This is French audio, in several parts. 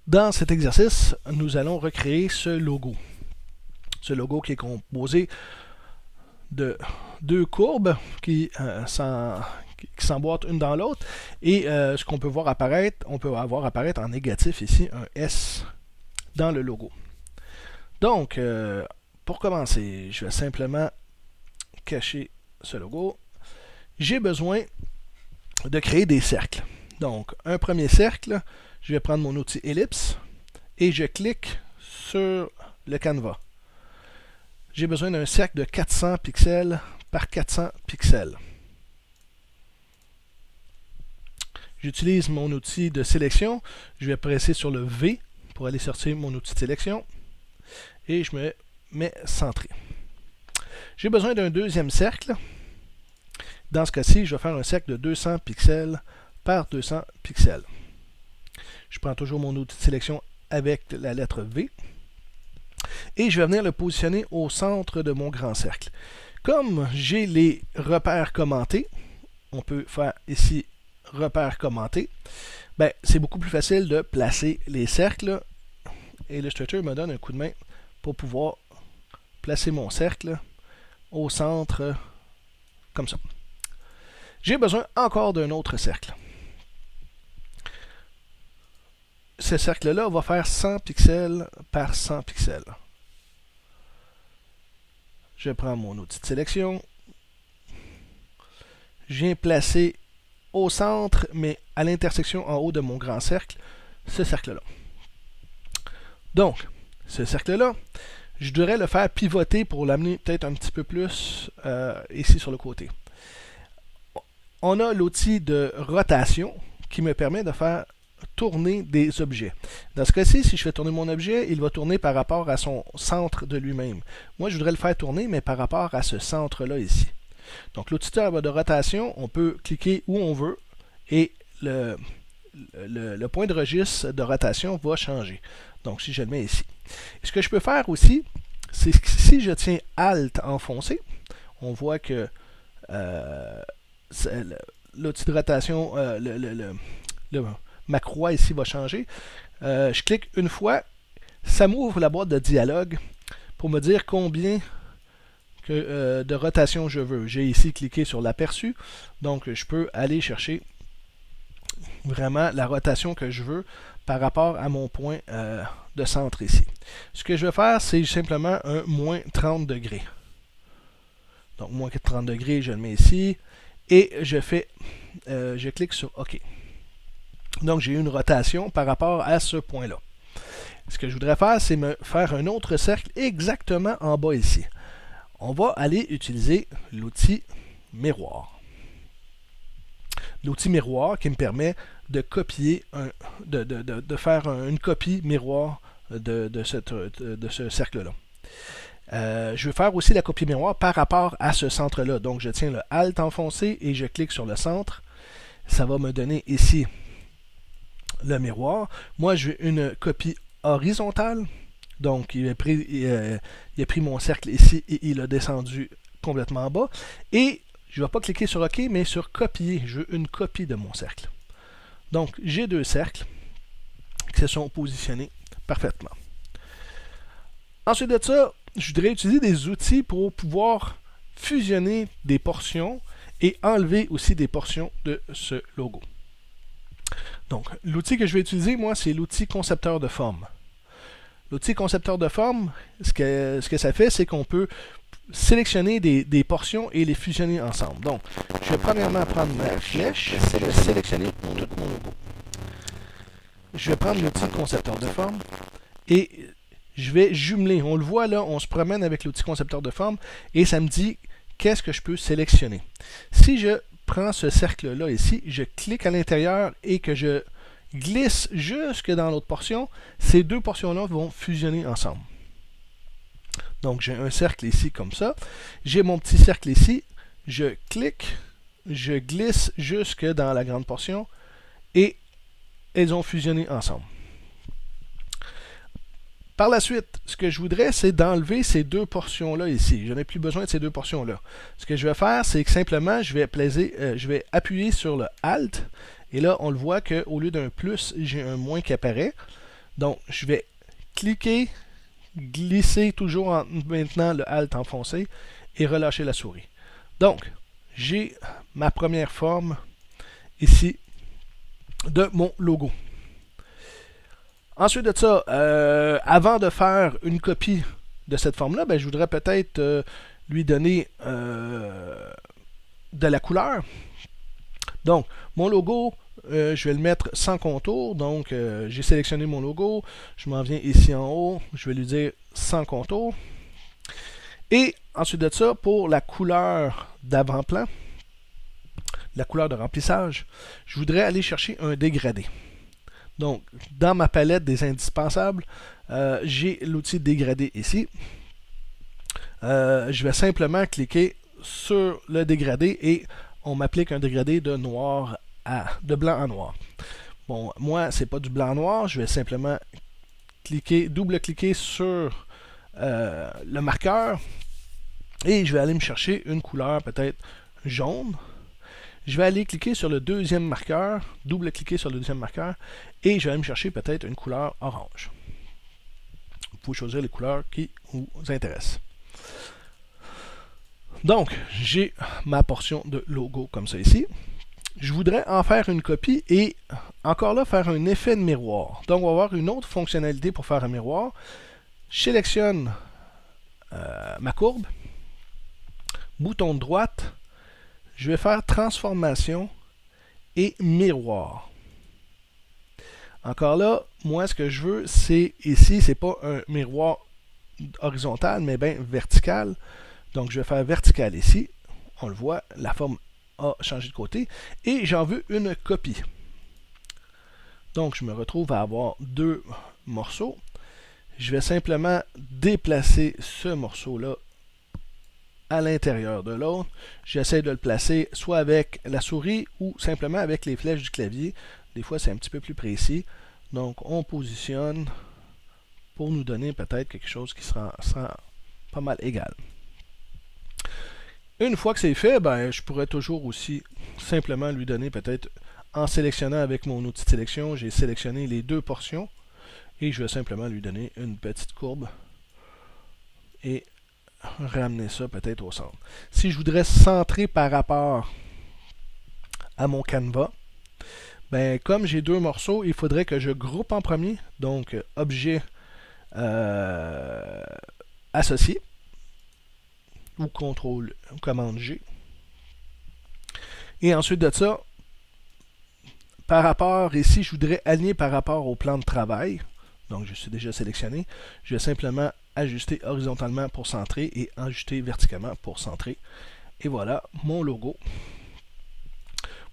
Dans cet exercice, nous allons recréer ce logo. Ce logo qui est composé de deux courbes qui s'emboîtent une dans l'autre. Et ce qu'on peut voir apparaître, on peut avoir apparaître en négatif ici un S dans le logo. Donc, pour commencer, je vais simplement cacher ce logo. J'ai besoin de créer des cercles. Donc, un premier cercle, je vais prendre mon outil ellipse et je clique sur le canevas. J'ai besoin d'un cercle de 400 pixels par 400 pixels. J'utilise mon outil de sélection. Je vais presser sur le V pour aller sortir mon outil de sélection. Et je me mets centré. J'ai besoin d'un deuxième cercle. Dans ce cas-ci, je vais faire un cercle de 200 pixels par 200 pixels. Je prends toujours mon outil de sélection avec la lettre V. Et je vais venir le positionner au centre de mon grand cercle. Comme j'ai les repères commentés, on peut faire ici repères commentés, ben, c'est beaucoup plus facile de placer les cercles. Illustrator me donne un coup de main pour pouvoir placer mon cercle au centre comme ça. J'ai besoin encore d'un autre cercle. Ce cercle-là va faire 100 pixels par 100 pixels. Je prends mon outil de sélection. Je viens placer au centre, mais à l'intersection en haut de mon grand cercle, ce cercle-là. Donc, ce cercle-là, je devrais le faire pivoter pour l'amener peut-être un petit peu plus ici sur le côté. On a l'outil de rotation qui me permet de faire tourner des objets. Dans ce cas-ci, si je fais tourner mon objet, il va tourner par rapport à son centre de lui-même. Moi, je voudrais le faire tourner, mais par rapport à ce centre-là ici. Donc, l'outil de rotation, on peut cliquer où on veut et le point de registre de rotation va changer. Donc, si je le mets ici. Ce que je peux faire aussi, c'est que si je tiens Alt enfoncé, on voit que l'outil de rotation, ma croix ici va changer. Je clique une fois, ça m'ouvre la boîte de dialogue pour me dire combien de rotation je veux. J'ai ici cliqué sur l'aperçu, donc je peux aller chercher vraiment la rotation que je veux par rapport à mon point de centre ici. Ce que je vais faire, c'est simplement un moins 30 degrés. Donc moins 30 degrés, je le mets ici et je clique sur OK. Donc, j'ai une rotation par rapport à ce point-là. Ce que je voudrais faire, c'est me faire un autre cercle exactement en bas ici. On va aller utiliser l'outil miroir. L'outil miroir qui me permet de copier, de faire une copie miroir de ce cercle-là. Je vais faire aussi la copie miroir par rapport à ce centre-là. Donc, je tiens le Alt enfoncé et je clique sur le centre. Ça va me donner ici le miroir. Moi, je veux une copie horizontale. Donc, il a pris mon cercle ici et il a descendu complètement en bas. Et je ne vais pas cliquer sur OK, mais sur copier. Je veux une copie de mon cercle. Donc, j'ai deux cercles qui se sont positionnés parfaitement. Ensuite de ça, je voudrais utiliser des outils pour pouvoir fusionner des portions et enlever aussi des portions de ce logo. Donc, l'outil que je vais utiliser, moi, c'est l'outil concepteur de forme. L'outil concepteur de forme, ce que ça fait, c'est qu'on peut sélectionner des portions et les fusionner ensemble. Donc, je vais premièrement prendre ma flèche, je vais sélectionner tout mon logo. Je vais prendre l'outil concepteur de forme et je vais jumeler. On le voit là, on se promène avec l'outil concepteur de forme et ça me dit qu'est-ce que je peux sélectionner. Si je prends ce cercle-là ici, je clique à l'intérieur et que je glisse jusque dans l'autre portion, ces deux portions-là vont fusionner ensemble. Donc, j'ai un cercle ici comme ça. J'ai mon petit cercle ici. Je clique, je glisse jusque dans la grande portion et elles ont fusionné ensemble. Par la suite, ce que je voudrais, c'est d'enlever ces deux portions-là ici. Je n'ai plus besoin de ces deux portions-là. Ce que je vais faire, c'est que simplement, je vais appuyer sur le Alt. Et là, on le voit qu'au lieu d'un plus, j'ai un moins qui apparaît. Donc, je vais cliquer, glisser toujours en maintenant le Alt enfoncé et relâcher la souris. Donc, j'ai ma première forme ici de mon logo. Ensuite de ça, avant de faire une copie de cette forme-là, ben, je voudrais peut-être lui donner de la couleur. Donc, mon logo, je vais le mettre sans contour. Donc, j'ai sélectionné mon logo. Je m'en viens ici en haut. Je vais lui dire sans contour. Et ensuite de ça, pour la couleur d'avant-plan, la couleur de remplissage, je voudrais aller chercher un dégradé. Donc, dans ma palette des indispensables, j'ai l'outil dégradé ici. Je vais simplement cliquer sur le dégradé et on m'applique un dégradé de noir de blanc à noir. Bon, moi, c'est pas du blanc-noir. Je vais simplement double-cliquer sur le marqueur et je vais aller me chercher une couleur peut-être jaune. Je vais aller cliquer sur le deuxième marqueur, double-cliquer sur le deuxième marqueur et je vais aller me chercher peut-être une couleur orange. Vous pouvez choisir les couleurs qui vous intéressent. Donc, j'ai ma portion de logo comme ça ici. Je voudrais en faire une copie et encore là faire un effet de miroir. Donc, on va avoir une autre fonctionnalité pour faire un miroir. Je sélectionne ma courbe, bouton de droite, je vais faire transformation et miroir. Encore là, moi ce que je veux, c'est ici, c'est pas un miroir horizontal, mais bien vertical. Donc je vais faire vertical ici. On le voit, la forme a changé de côté. Et j'en veux une copie. Donc je me retrouve à avoir deux morceaux. Je vais simplement déplacer ce morceau-là à l'intérieur de l'autre. J'essaie de le placer soit avec la souris ou simplement avec les flèches du clavier. Des fois, c'est un petit peu plus précis. Donc, on positionne pour nous donner peut-être quelque chose qui sera pas mal égal. Une fois que c'est fait, ben, je pourrais toujours aussi simplement lui donner peut-être, en sélectionnant avec mon outil de sélection, j'ai sélectionné les deux portions et je vais simplement lui donner une petite courbe et ramener ça peut-être au centre. Si je voudrais centrer par rapport à mon canevas, ben, comme j'ai deux morceaux, il faudrait que je groupe en premier, donc objet associé ou contrôle ou commande G. Et ensuite de ça, par rapport ici, je voudrais aligner par rapport au plan de travail. Donc je suis déjà sélectionné. Je vais simplement ajuster horizontalement pour centrer et ajuster verticalement pour centrer. Et voilà, mon logo.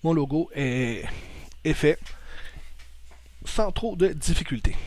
Mon logo est fait sans trop de difficultés.